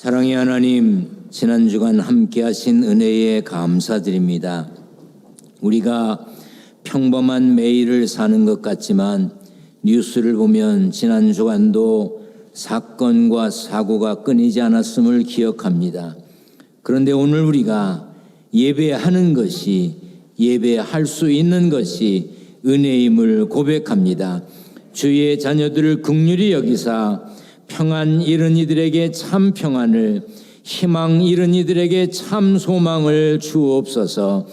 사랑의 하나님, 지난 주간 함께 하신 은혜에 감사드립니다. 우리가 평범한 매일을 사는 것 같지만 뉴스를 보면 지난 주간도 사건과 사고가 끊이지 않았음을 기억합니다. 그런데 오늘 우리가 예배하는 것이, 예배할 수 있는 것이 은혜임을 고백합니다. 주의 자녀들을 긍휼히 여기사 평안 잃은 이들에게 참 평안을, 희망 잃은 이들에게 참 소망을 주옵소서.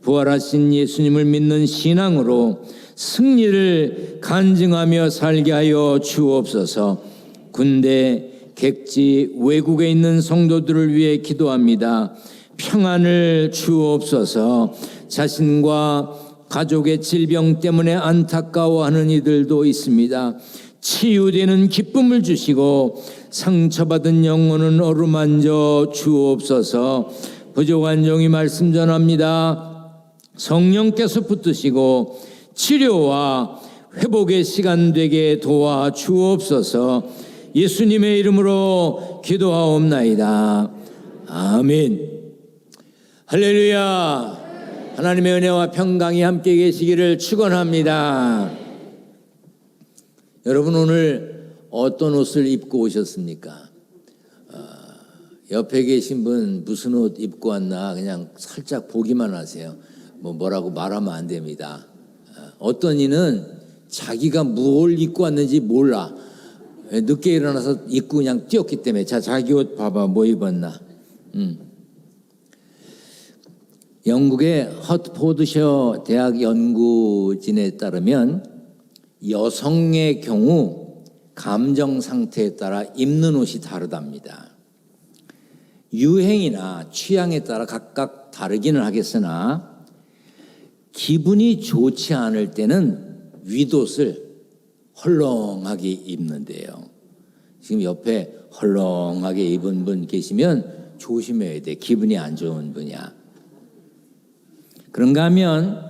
부활하신 예수님을 믿는 신앙으로 승리를 간증하며 살게 하여 주옵소서. 군대, 객지, 외국에 있는 성도들을 위해 기도합니다. 평안을 주옵소서. 자신과 가족의 질병 때문에 안타까워하는 이들도 있습니다. 치유되는 기쁨을 주시고 상처받은 영혼은 어루만져 주옵소서. 부족한 종이 말씀 전합니다. 성령께서 붙드시고 치료와 회복의 시간 되게 도와 주옵소서. 예수님의 이름으로 기도하옵나이다. 아멘. 할렐루야. 하나님의 은혜와 평강이 함께 계시기를 축원합니다. 여러분, 오늘 어떤 옷을 입고 오셨습니까? 옆에 계신 분 무슨 옷 입고 왔나 그냥 살짝 보기만 하세요. 뭐라고 말하면 안 됩니다. 어떤 이는 자기가 뭘 입고 왔는지 몰라. 늦게 일어나서 입고 그냥 뛰었기 때문에. 자, 자기 옷 봐봐, 뭐 입었나. 영국의 허트포드셔 대학 연구진에 따르면 여성의 경우 감정 상태에 따라 입는 옷이 다르답니다. 유행이나 취향에 따라 각각 다르기는 하겠으나 기분이 좋지 않을 때는 윗옷을 헐렁하게 입는데요. 지금 옆에 헐렁하게 입은 분 계시면 조심해야 돼. 기분이 안 좋은 분이야. 그런가 하면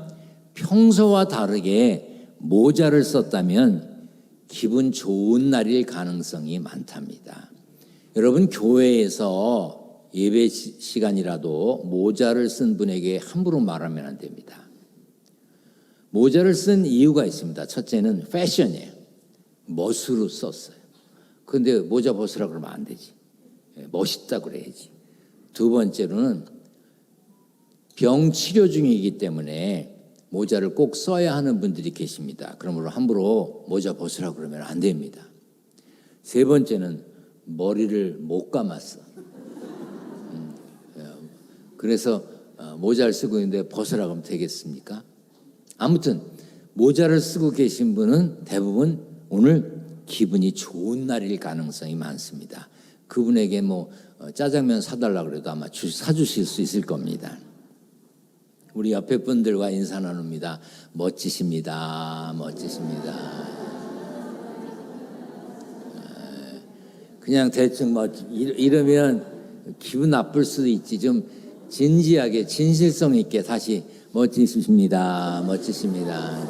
평소와 다르게 모자를 썼다면 기분 좋은 날일 가능성이 많답니다. 여러분, 교회에서 예배 시간이라도 모자를 쓴 분에게 함부로 말하면 안 됩니다. 모자를 쓴 이유가 있습니다. 첫째는 패션이에요. 멋으로 썼어요. 그런데 모자 벗으라 그러면 안 되지. 멋있다 그래야지. 두 번째로는 병 치료 중이기 때문에 모자를 꼭 써야 하는 분들이 계십니다. 그러므로 함부로 모자 벗으라 그러면 안 됩니다. 세 번째는 머리를 못 감았어. 그래서 모자를 쓰고 있는데 벗으라 그러면 되겠습니까? 아무튼 모자를 쓰고 계신 분은 대부분 오늘 기분이 좋은 날일 가능성이 많습니다. 그분에게 짜장면 사달라 그래도 아마 사주실 수 있을 겁니다. 우리 옆에 분들과 인사 나눕니다. 멋지십니다. 멋지십니다. 그냥 대충 이러면 기분 나쁠 수도 있지. 좀 진지하게 진실성 있게 다시 멋지십니다. 멋지십니다.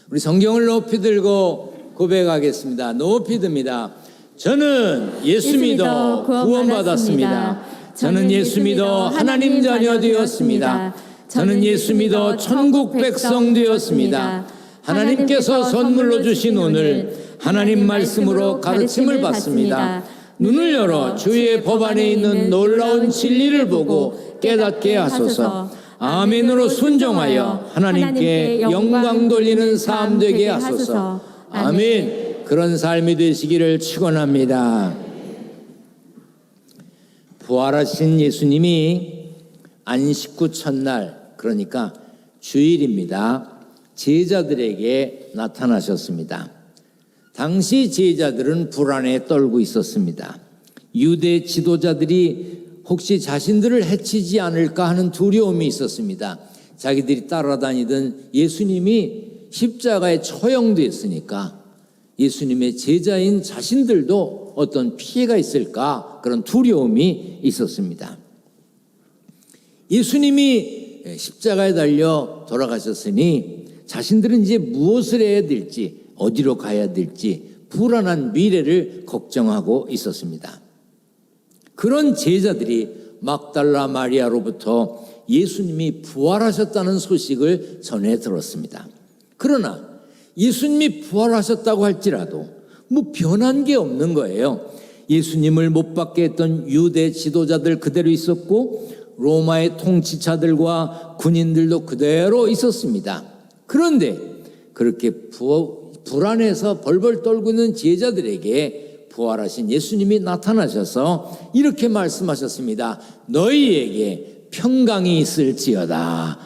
우리 성경을 높이 들고 고백하겠습니다. 높이 듭니다. 저는 예수 믿어 구원받았습니다. 저는 예수 믿어 하나님 자녀 되었습니다. 저는 예수 믿어 천국 백성 되었습니다. 하나님께서 선물로 주신 오늘 하나님 말씀으로 가르침을 받습니다. 눈을 열어 주의 법 안에 있는 놀라운 진리를 보고 깨닫게 하소서. 아멘으로 순종하여 하나님께 영광 돌리는 삶 되게 하소서. 아멘. 그런 삶이 되시기를 축원합니다. 부활하신 예수님이 안식구 첫날, 그러니까 주일입니다, 제자들에게 나타나셨습니다. 당시 제자들은 불안에 떨고 있었습니다. 유대 지도자들이 혹시 자신들을 해치지 않을까 하는 두려움이 있었습니다. 자기들이 따라다니던 예수님이 십자가에 처형됐으니까 예수님의 제자인 자신들도 어떤 피해가 있을까, 그런 두려움이 있었습니다. 예수님이 십자가에 달려 돌아가셨으니 자신들은 이제 무엇을 해야 될지, 어디로 가야 될지 불안한 미래를 걱정하고 있었습니다. 그런 제자들이 막달라 마리아로부터 예수님이 부활하셨다는 소식을 전해 들었습니다. 그러나 예수님이 부활하셨다고 할지라도 변한 게 없는 거예요. 예수님을 못 받게 했던 유대 지도자들 그대로 있었고 로마의 통치자들과 군인들도 그대로 있었습니다. 그런데 그렇게 불안해서 벌벌 떨고 있는 제자들에게 부활하신 예수님이 나타나셔서 이렇게 말씀하셨습니다. 너희에게 평강이 있을지어다.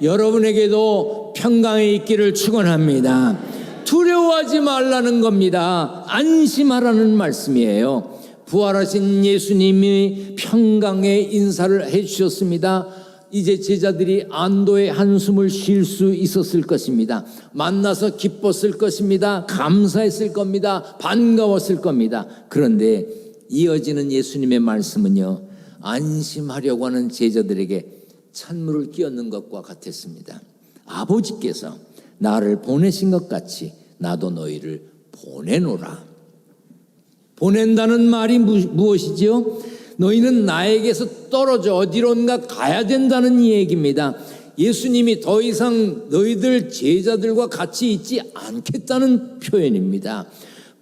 여러분에게도 평강이 있기를 축원합니다. 두려워하지 말라는 겁니다. 안심하라는 말씀이에요. 부활하신 예수님이 평강의 인사를 해주셨습니다. 이제 제자들이 안도의 한숨을 쉴 수 있었을 것입니다. 만나서 기뻤을 것입니다. 감사했을 겁니다. 반가웠을 겁니다. 그런데 이어지는 예수님의 말씀은요, 안심하려고 하는 제자들에게 찬물을 끼얹는 것과 같았습니다. 아버지께서 나를 보내신 것 같이 나도 너희를 보내노라. 보낸다는 말이 무엇이지요? 너희는 나에게서 떨어져 어디론가 가야 된다는 얘기입니다. 예수님이 더 이상 너희들 제자들과 같이 있지 않겠다는 표현입니다.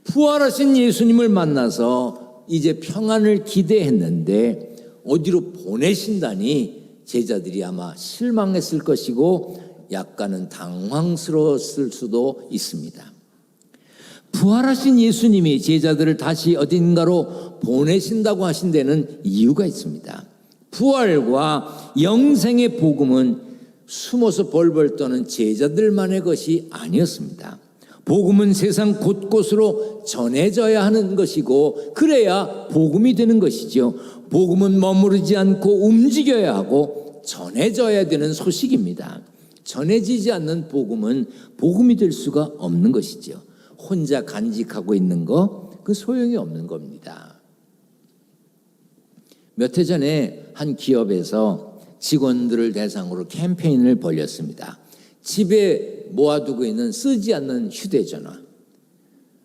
부활하신 예수님을 만나서 이제 평안을 기대했는데 어디로 보내신다니 제자들이 아마 실망했을 것이고 약간은 당황스러웠을 수도 있습니다. 부활하신 예수님이 제자들을 다시 어딘가로 보내신다고 하신 데는 이유가 있습니다. 부활과 영생의 복음은 숨어서 벌벌 떠는 제자들만의 것이 아니었습니다. 복음은 세상 곳곳으로 전해져야 하는 것이고 그래야 복음이 되는 것이죠. 복음은 머무르지 않고 움직여야 하고 전해져야 되는 소식입니다. 전해지지 않는 복음은 복음이 될 수가 없는 것이죠. 혼자 간직하고 있는 거, 그 소용이 없는 겁니다. 몇 해 전에 한 기업에서 직원들을 대상으로 캠페인을 벌였습니다. 집에 모아두고 있는 쓰지 않는 휴대전화,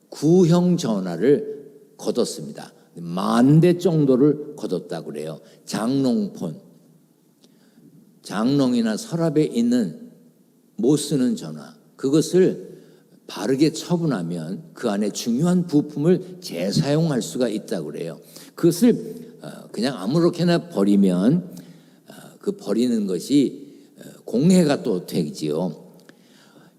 구형 전화를 거뒀습니다. 10,000대 정도를 거뒀다고 그래요. 장롱폰, 장롱이나 서랍에 있는 못 쓰는 전화, 그것을 바르게 처분하면 그 안에 중요한 부품을 재사용할 수가 있다고 그래요. 그것을 그냥 아무렇게나 버리면 그 버리는 것이 공해가 또 되지요.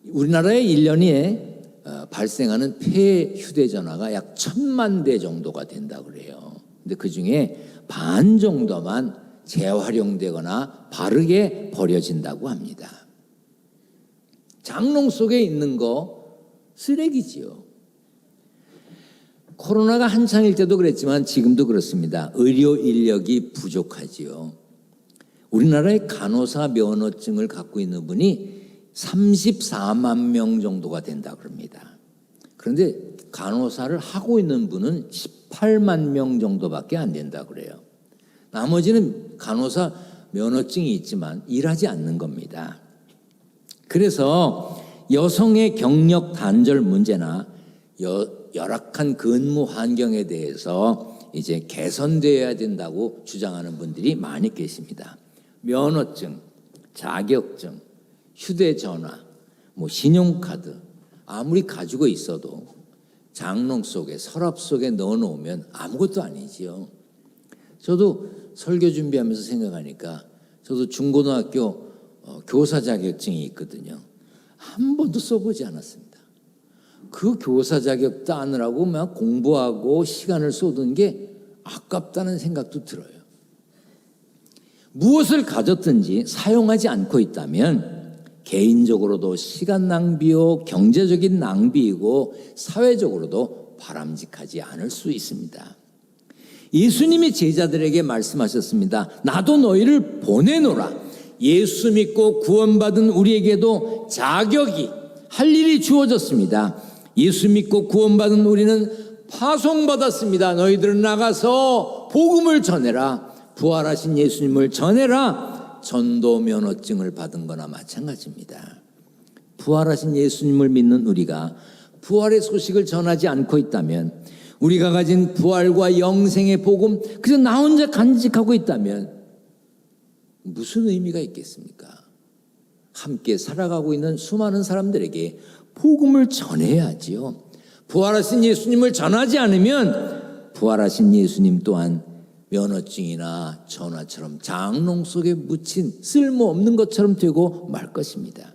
우리나라에 1년에 발생하는 폐 휴대전화가 약 1,000만 대 정도가 된다고 그래요. 근데 그 중에 반 정도만 재활용되거나 바르게 버려진다고 합니다. 장롱 속에 있는 거 쓰레기지요. 코로나가 한창일 때도 그랬지만 지금도 그렇습니다. 의료 인력이 부족하지요. 우리나라의 간호사 면허증을 갖고 있는 분이 34만 명 정도가 된다고 합니다. 그런데 간호사를 하고 있는 분은 18만 명 정도밖에 안 된다고 그래요. 나머지는 간호사 면허증이 있지만 일하지 않는 겁니다. 그래서 여성의 경력 단절 문제나 열악한 근무 환경에 대해서 이제 개선되어야 된다고 주장하는 분들이 많이 계십니다. 면허증, 자격증, 휴대전화, 신용카드 아무리 가지고 있어도 장롱 속에 서랍 속에 넣어놓으면 아무것도 아니지요. 저도 설교 준비하면서 생각하니까 저도 중고등학교 교사 자격증이 있거든요. 한 번도 써보지 않았습니다. 그 교사 자격 따느라고 막 공부하고 시간을 쏟은 게 아깝다는 생각도 들어요. 무엇을 가졌든지 사용하지 않고 있다면 개인적으로도 시간 낭비요, 경제적인 낭비이고 사회적으로도 바람직하지 않을 수 있습니다. 예수님이 제자들에게 말씀하셨습니다. 나도 너희를 보내노라. 예수 믿고 구원받은 우리에게도 자격이, 할 일이 주어졌습니다. 예수 믿고 구원받은 우리는 파송받았습니다. 너희들은 나가서 복음을 전해라. 부활하신 예수님을 전해라. 전도 면허증을 받은 거나 마찬가지입니다. 부활하신 예수님을 믿는 우리가 부활의 소식을 전하지 않고 있다면, 우리가 가진 부활과 영생의 복음 그저 나 혼자 간직하고 있다면 무슨 의미가 있겠습니까? 함께 살아가고 있는 수많은 사람들에게 복음을 전해야지요. 부활하신 예수님을 전하지 않으면 부활하신 예수님 또한 면허증이나 전화처럼 장롱 속에 묻힌 쓸모없는 것처럼 되고 말 것입니다.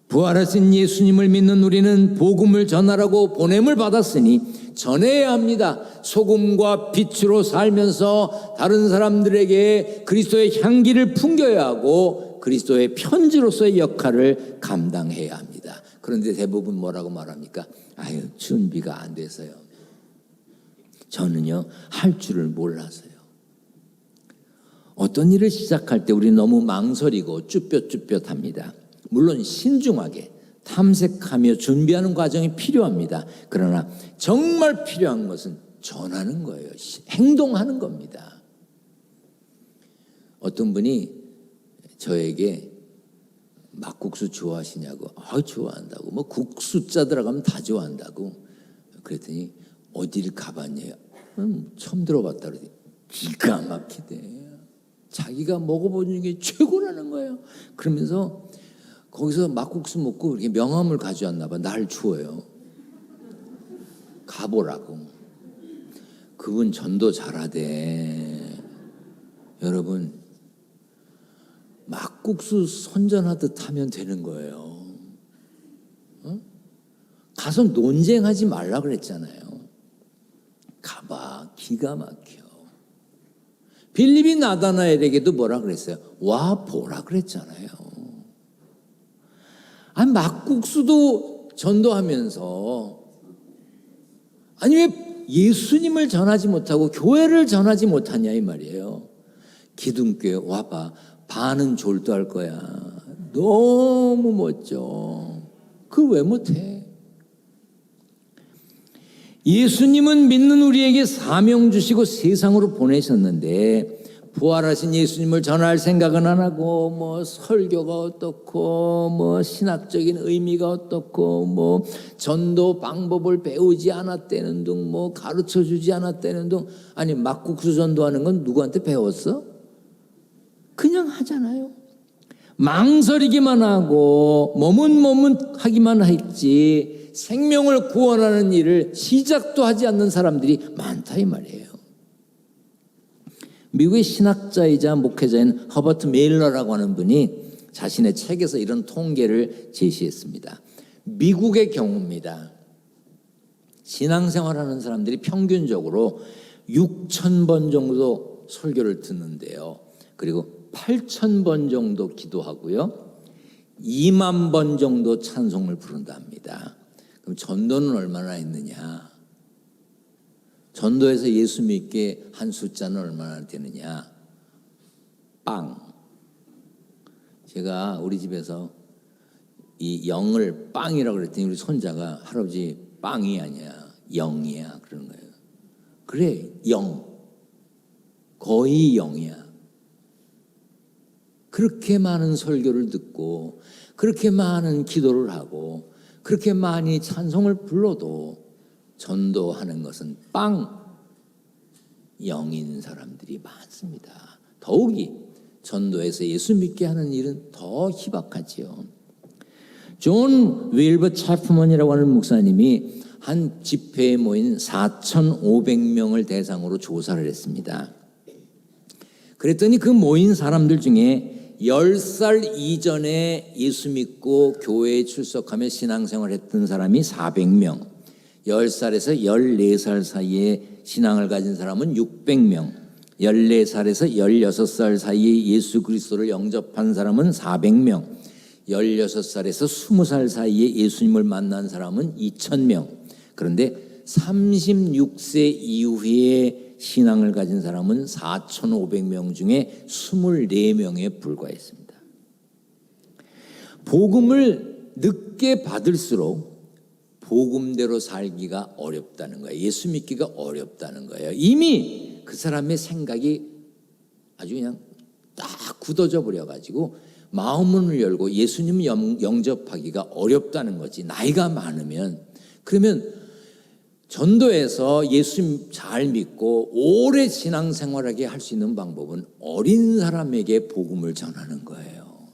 부활하신 예수님을 믿는 우리는 복음을 전하라고 보냄을 받았으니 전해야 합니다. 소금과 빛으로 살면서 다른 사람들에게 그리스도의 향기를 풍겨야 하고 그리스도의 편지로서의 역할을 감당해야 합니다. 그런데 대부분 뭐라고 말합니까? 아유, 준비가 안 돼서요. 저는요, 할 줄을 몰라서요. 어떤 일을 시작할 때 우리 너무 망설이고 쭈뼛쭈뼛합니다. 물론 신중하게 탐색하며 준비하는 과정이 필요합니다. 그러나 정말 필요한 것은 전하는 거예요. 행동하는 겁니다. 어떤 분이 저에게 막국수 좋아하시냐고, 좋아한다고, 뭐 국수자 들어가면 다 좋아한다고. 그랬더니 어디를 가봤냐요? 처음 들어봤다 그러더니 기가 막히대. 자기가 먹어본 게 최고라는 거예요. 그러면서 거기서 막국수 먹고 이렇게 명함을 가져왔나 봐. 날 주어요. 가보라고. 그분 전도 잘하대. 여러분, 막국수 선전하듯 하면 되는 거예요. 가서 논쟁하지 말라 그랬잖아요. 가봐. 기가 막혀. 빌립이 나다나엘에게도 뭐라 그랬어요? 와 보라 그랬잖아요. 아니, 막국수도 전도하면서 아니 왜 예수님을 전하지 못하고 교회를 전하지 못하냐 이 말이에요. 기둥교회 와봐. 반은 졸도할 거야. 너무 멋져. 그걸 왜 못해? 예수님은 믿는 우리에게 사명 주시고 세상으로 보내셨는데 부활하신 예수님을 전할 생각은 안 하고 뭐 설교가 어떻고 뭐 신학적인 의미가 어떻고 뭐 전도 방법을 배우지 않았다는 등 뭐 가르쳐 주지 않았다는 등 아니 막국수 전도하는 건 누구한테 배웠어? 그냥 하잖아요. 망설이기만 하고 머문하기만 했지 생명을 구원하는 일을 시작도 하지 않는 사람들이 많다 이 말이에요. 미국의 신학자이자 목회자인 허버트 메일러라고 하는 분이 자신의 책에서 이런 통계를 제시했습니다. 미국의 경우입니다. 신앙생활하는 사람들이 평균적으로 6,000번 정도 설교를 듣는데요. 그리고 8,000번 정도 기도하고요. 2만 번 정도 찬송을 부른다 합니다. 그럼 전도는 얼마나 했느냐? 전도에서 예수 믿게 한 숫자는 얼마나 되느냐? 빵. 제가 우리 집에서 이 영을 빵이라고 그랬더니 우리 손자가 할아버지 빵이 아니야. 영이야. 그러는 거예요. 그래, 영. 거의 영이야. 그렇게 많은 설교를 듣고 그렇게 많은 기도를 하고 그렇게 많이 찬송을 불러도 전도하는 것은 빵 영인 사람들이 많습니다. 더욱이 전도에서 예수 믿게 하는 일은 더 희박하지요. 존 윌버 차프먼이라고 하는 목사님이 한 집회에 모인 4,500명을 대상으로 조사를 했습니다. 그랬더니 그 모인 사람들 중에 10살 이전에 예수 믿고 교회에 출석하며 신앙생활을 했던 사람이 400명, 10살에서 14살 사이에 신앙을 가진 사람은 600명, 14살에서 16살 사이에 예수 그리스도를 영접한 사람은 400명, 16살에서 20살 사이에 예수님을 만난 사람은 2,000명. 그런데 36세 이후에 신앙을 가진 사람은 4,500명 중에 24명에 불과했습니다. 복음을 늦게 받을수록 복음대로 살기가 어렵다는 거예요. 예수 믿기가 어렵다는 거예요. 이미 그 사람의 생각이 아주 그냥 딱 굳어져 버려가지고 마음문을 열고 예수님을 영접하기가 어렵다는 거지. 나이가 많으면 그러면 전도에서 예수 잘 믿고 오래 신앙생활하게 할 수 있는 방법은 어린 사람에게 복음을 전하는 거예요.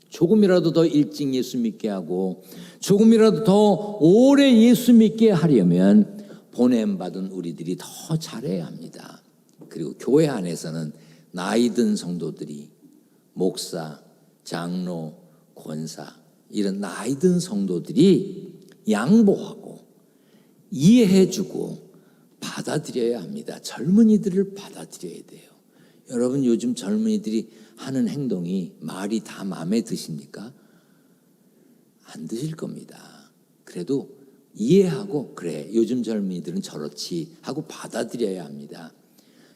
조금이라도 더 일찍 예수 믿게 하고 조금이라도 더 오래 예수 믿게 하려면 보냄받은 우리들이 더 잘해야 합니다. 그리고 교회 안에서는 나이 든 성도들이 목사, 장로, 권사 이런 나이 든 성도들이 양보하고 이해해주고 받아들여야 합니다. 젊은이들을 받아들여야 돼요. 여러분 요즘 젊은이들이 하는 행동이 말이 다 마음에 드십니까? 안 드실 겁니다. 그래도 이해하고 그래 요즘 젊은이들은 저렇지 하고 받아들여야 합니다.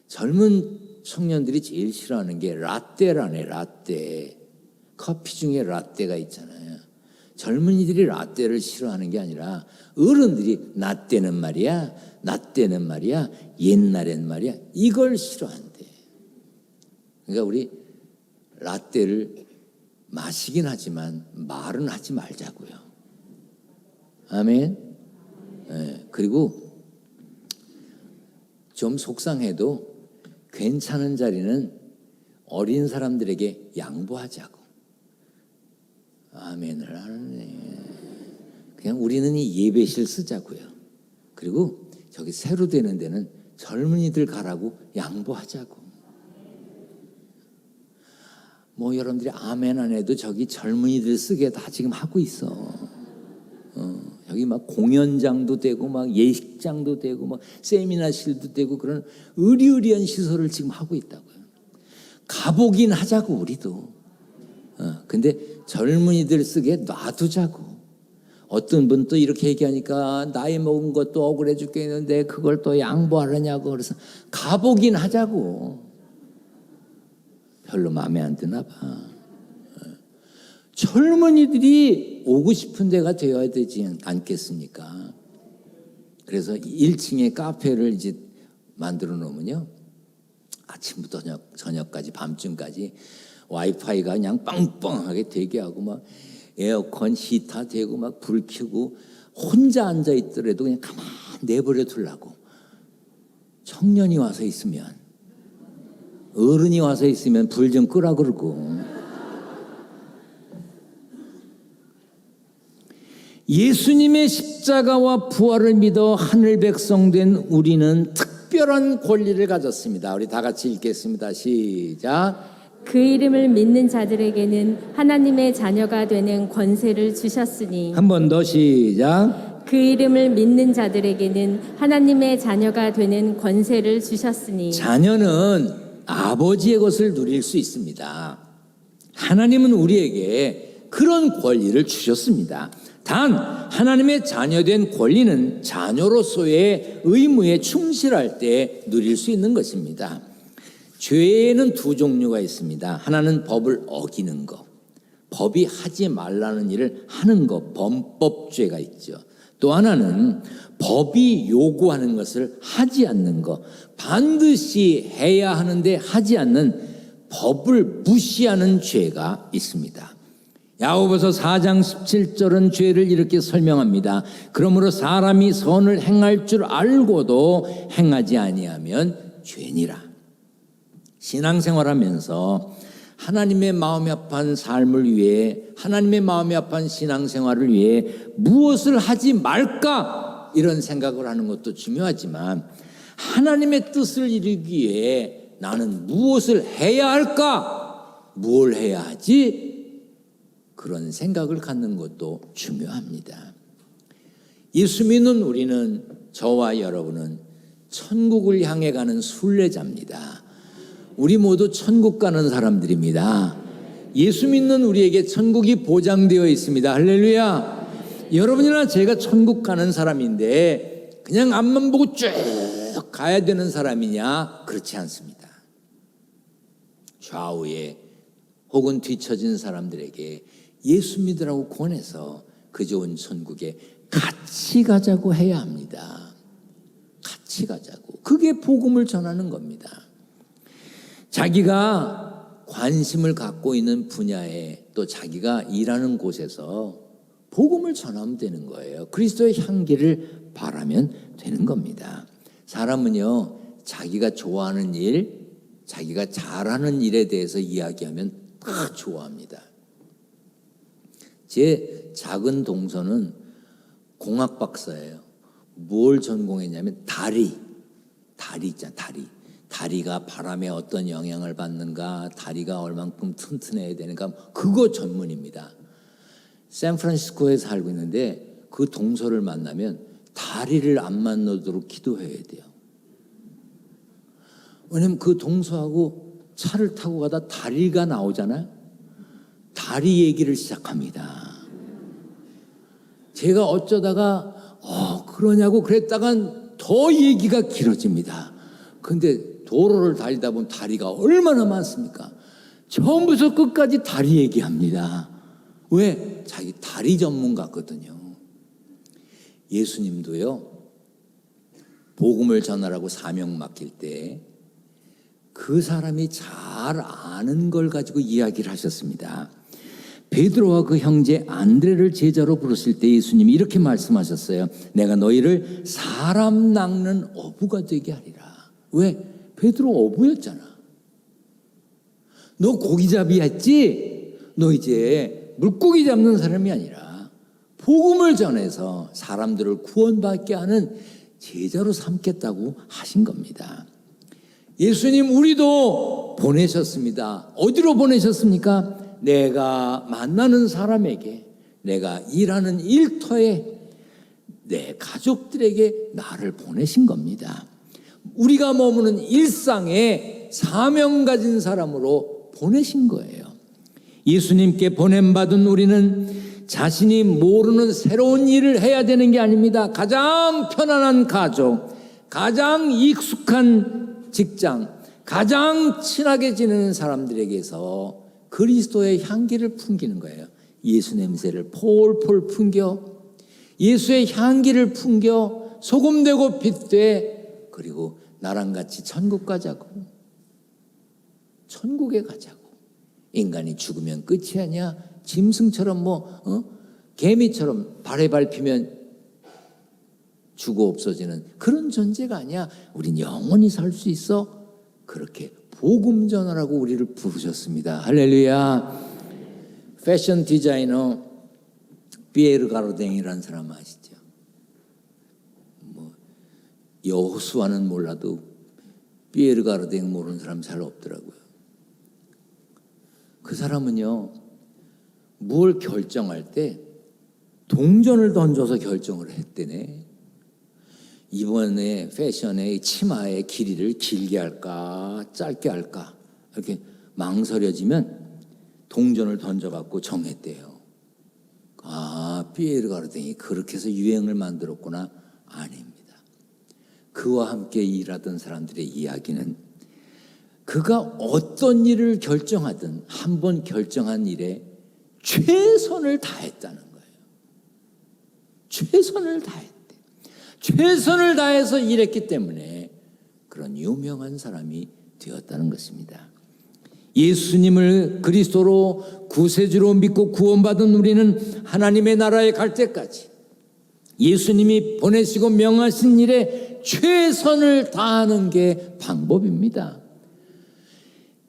젊은 청년들이 제일 싫어하는 게 라떼라네. 라떼. 커피 중에 라떼가 있잖아요. 젊은이들이 라떼를 싫어하는 게 아니라 어른들이 나 때는 말이야 옛날엔 말이야 이걸 싫어한대. 그러니까 우리 라떼를 마시긴 하지만 말은 하지 말자고요. 아멘. 네, 그리고 좀 속상해도 괜찮은 자리는 어린 사람들에게 양보하자고. 아멘을 하네. 그냥 우리는 이 예배실 쓰자고요. 그리고 저기 새로 되는 데는 젊은이들 가라고 양보하자고. 뭐 여러분들이 아멘 안 해도 저기 젊은이들 쓰게 다 지금 하고 있어. 여기 막 공연장도 되고 막 예식장도 되고 막 세미나실도 되고 그런 의리의리한 시설을 지금 하고 있다고요. 가보긴 하자고 우리도. 근데 젊은이들 쓰게 놔두자고. 어떤 분 또 이렇게 얘기하니까 나이 먹은 것도 억울해 죽겠는데 그걸 또 양보하려냐고. 그래서 가보긴 하자고. 별로 마음에 안 드나 봐. 젊은이들이 오고 싶은 데가 되어야 되지 않겠습니까? 그래서 1층에 카페를 이제 만들어 놓으면요. 아침부터 저녁까지 밤중까지 와이파이가 그냥 빵빵하게 되게 하고 막 에어컨 히터 되고 막 불 켜고 혼자 앉아 있더라도 그냥 가만히 내버려 두려고. 청년이 와서 있으면 어른이 와서 있으면 불 좀 끄라 그러고. 예수님의 십자가와 부활을 믿어 하늘 백성 된 우리는 특별한 권리를 가졌습니다. 우리 다 같이 읽겠습니다. 시작. 그 이름을 믿는 자들에게는 하나님의 자녀가 되는 권세를 주셨으니. 한 번 더 시작. 그 이름을 믿는 자들에게는 하나님의 자녀가 되는 권세를 주셨으니. 자녀는 아버지의 것을 누릴 수 있습니다. 하나님은 우리에게 그런 권리를 주셨습니다. 단 하나님의 자녀된 권리는 자녀로서의 의무에 충실할 때 누릴 수 있는 것입니다. 죄에는 두 종류가 있습니다. 하나는 법을 어기는 것, 법이 하지 말라는 일을 하는 것, 범법죄가 있죠. 또 하나는 법이 요구하는 것을 하지 않는 것, 반드시 해야 하는데 하지 않는 법을 무시하는 죄가 있습니다. 야고보서 4장 17절은 죄를 이렇게 설명합니다. 그러므로 사람이 선을 행할 줄 알고도 행하지 아니하면 죄니라. 신앙생활하면서 하나님의 마음이 아픈 삶을 위해, 하나님의 마음이 아픈 신앙생활을 위해 무엇을 하지 말까 이런 생각을 하는 것도 중요하지만 하나님의 뜻을 이루기 위해 나는 무엇을 해야 할까? 뭘 해야 하지? 그런 생각을 갖는 것도 중요합니다. 예수 믿는 우리는, 저와 여러분은 천국을 향해 가는 순례자입니다. 우리 모두 천국 가는 사람들입니다. 예수 믿는 우리에게 천국이 보장되어 있습니다. 할렐루야. 여러분이나 제가 천국 가는 사람인데 그냥 앞만 보고 쭉 가야 되는 사람이냐? 그렇지 않습니다. 좌우에 혹은 뒤처진 사람들에게 예수 믿으라고 권해서 그 좋은 천국에 같이 가자고 해야 합니다. 같이 가자고. 그게 복음을 전하는 겁니다. 자기가 관심을 갖고 있는 분야에 또 자기가 일하는 곳에서 복음을 전하면 되는 거예요. 그리스도의 향기를 바라면 되는 겁니다. 사람은요, 자기가 좋아하는 일, 자기가 잘하는 일에 대해서 이야기하면 다 좋아합니다. 제 작은 동서는 공학 박사예요. 뭘 전공했냐면 다리 있잖아, 다리가 바람에 어떤 영향을 받는가, 다리가 얼만큼 튼튼해야 되는가, 그거 전문입니다. 샌프란시스코에 살고 있는데 그 동서를 만나면 다리를 안 만나도록 기도해야 돼요. 왜냐면 그 동서하고 차를 타고 가다 다리가 나오잖아요. 다리 얘기를 시작합니다. 제가 어쩌다가 그러냐고 그랬다간 더 얘기가 길어집니다. 근데 도로를 달리다 보면 다리가 얼마나 많습니까? 처음부터 끝까지 다리 얘기합니다. 왜? 자기 다리 전문가거든요. 예수님도요, 복음을 전하라고 사명 맡길 때 그 사람이 잘 아는 걸 가지고 이야기를 하셨습니다. 베드로와 그 형제 안드레를 제자로 부르실 때 예수님이 이렇게 말씀하셨어요. 내가 너희를 사람 낚는 어부가 되게 하리라. 왜? 베드로 어부였잖아. 너 고기잡이 했지? 너 이제 물고기 잡는 사람이 아니라 복음을 전해서 사람들을 구원받게 하는 제자로 삼겠다고 하신 겁니다. 예수님 우리도 보내셨습니다. 어디로 보내셨습니까? 내가 만나는 사람에게, 내가 일하는 일터에, 내 가족들에게 나를 보내신 겁니다. 우리가 머무는 일상에 사명 가진 사람으로 보내신 거예요. 예수님께 보냄받은 우리는 자신이 모르는 새로운 일을 해야 되는 게 아닙니다. 가장 편안한 가족, 가장 익숙한 직장, 가장 친하게 지내는 사람들에게서 그리스도의 향기를 풍기는 거예요. 예수 냄새를 폴폴 풍겨, 예수의 향기를 풍겨 소금되고 빛돼, 그리고 나랑 같이 천국 가자고, 천국에 가자고. 인간이 죽으면 끝이 아니야. 짐승처럼 개미처럼 발에 밟히면 죽어 없어지는 그런 존재가 아니야. 우린 영원히 살 수 있어. 그렇게 복음 전하라고 우리를 부르셨습니다. 할렐루야. 패션 디자이너 피에르 가르댕이라는 사람 아시죠? 여호수아는 몰라도 피에르 가르댕 모르는 사람 잘 없더라고요. 그 사람은요, 뭘 결정할 때 동전을 던져서 결정을 했대네. 이번에 패션의 치마의 길이를 길게 할까 짧게 할까 이렇게 망설여지면 동전을 던져갖고 정했대요. 피에르 가르댕이 그렇게 해서 유행을 만들었구나. 아닙니다. 그와 함께 일하던 사람들의 이야기는 그가 어떤 일을 결정하든 한 번 결정한 일에 최선을 다했다는 거예요. 최선을 다했대. 최선을 다해서 일했기 때문에 그런 유명한 사람이 되었다는 것입니다. 예수님을 그리스도로 구세주로 믿고 구원받은 우리는 하나님의 나라에 갈 때까지 예수님이 보내시고 명하신 일에 최선을 다하는 게 방법입니다.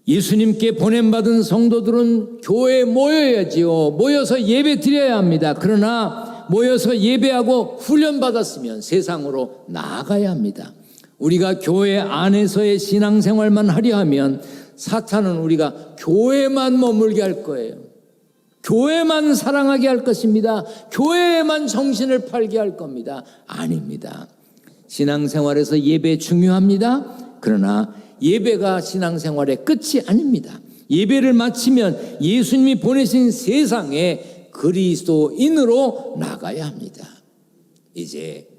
예수님께 보냄받은 성도들은 교회에 모여야지요. 모여서 예배 드려야 합니다. 그러나 모여서 예배하고 훈련받았으면 세상으로 나아가야 합니다. 우리가 교회 안에서의 신앙생활만 하려 하면 사탄은 우리가 교회만 머물게 할 거예요. 교회만 사랑하게 할 것입니다. 교회에만 정신을 팔게 할 겁니다. 아닙니다. 신앙생활에서 예배 중요합니다. 그러나 예배가 신앙생활의 끝이 아닙니다. 예배를 마치면 예수님이 보내신 세상에 그리스도인으로 나가야 합니다. 이제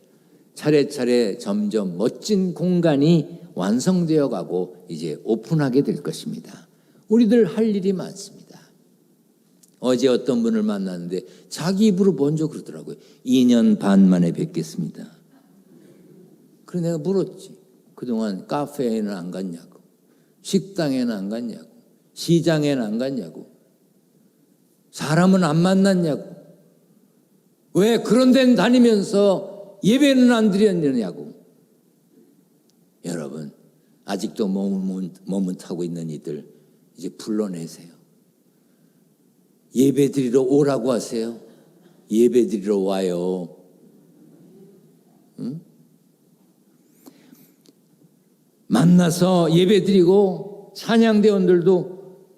차례차례 점점 멋진 공간이 완성되어 가고 이제 오픈하게 될 것입니다. 우리들 할 일이 많습니다. 어제 어떤 분을 만났는데 자기 입으로 먼저 그러더라고요. 2년 반 만에 뵙겠습니다. 그래서 내가 물었지. 그동안 카페에는 안 갔냐고, 식당에는 안 갔냐고, 시장에는 안 갔냐고, 사람은 안 만났냐고. 왜 그런 데는 다니면서 예배는 안 드렸느냐고. 여러분, 아직도 머뭇하고 있는 이들 이제 불러내세요. 예배 드리러 오라고 하세요. 예배 드리러 와요. 응? 만나서 예배 드리고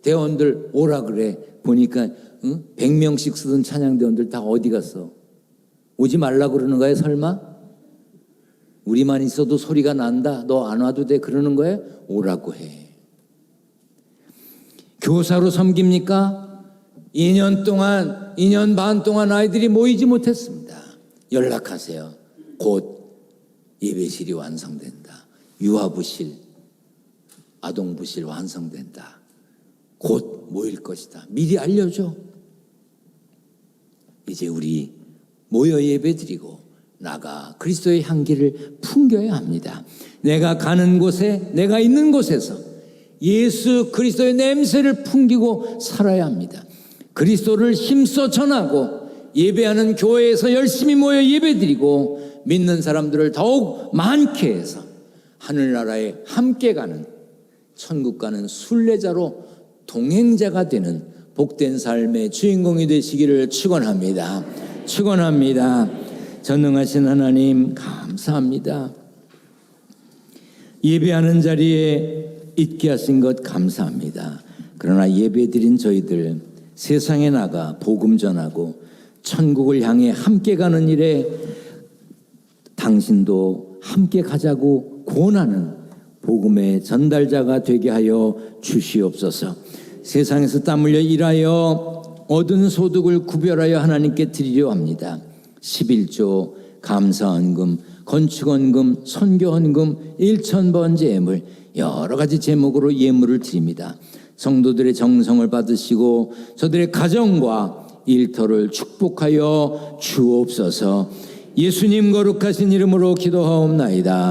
대원들 오라 그래. 보니까 100명씩 쓰던 찬양대원들 다 어디 갔어? 오지 말라고 그러는 거야 설마? 우리만 있어도 소리가 난다. 너 안 와도 돼 그러는 거야? 오라고 해. 교사로 섬깁니까? 2년 반 동안 아이들이 모이지 못했습니다. 연락하세요. 곧 예배실이 완성된다. 유아부실, 아동부실 완성된다. 곧 모일 것이다. 미리 알려줘. 이제 우리 모여 예배드리고 나가 그리스도의 향기를 풍겨야 합니다. 내가 가는 곳에, 내가 있는 곳에서 예수 그리스도의 냄새를 풍기고 살아야 합니다. 그리스도를 힘써 전하고 예배하는 교회에서 열심히 모여 예배드리고 믿는 사람들을 더욱 많게 해서 하늘나라에 함께 가는, 천국 가는 순례자로 동행자가 되는 복된 삶의 주인공이 되시기를 축원합니다. 축원합니다. 전능하신 하나님 감사합니다. 예배하는 자리에 있게 하신 것 감사합니다. 그러나 예배드린 저희들 세상에 나가 복음 전하고 천국을 향해 함께 가는 일에 당신도 함께 가자고 권하는 복음의 전달자가 되게 하여 주시옵소서. 세상에서 땀 흘려 일하여 얻은 소득을 구별하여 하나님께 드리려 합니다. 11조, 감사헌금, 건축헌금, 선교헌금, 1,000번째 예물, 여러 가지 제목으로 예물을 드립니다. 성도들의 정성을 받으시고 저들의 가정과 일터를 축복하여 주옵소서. 예수님 거룩하신 이름으로 기도하옵나이다.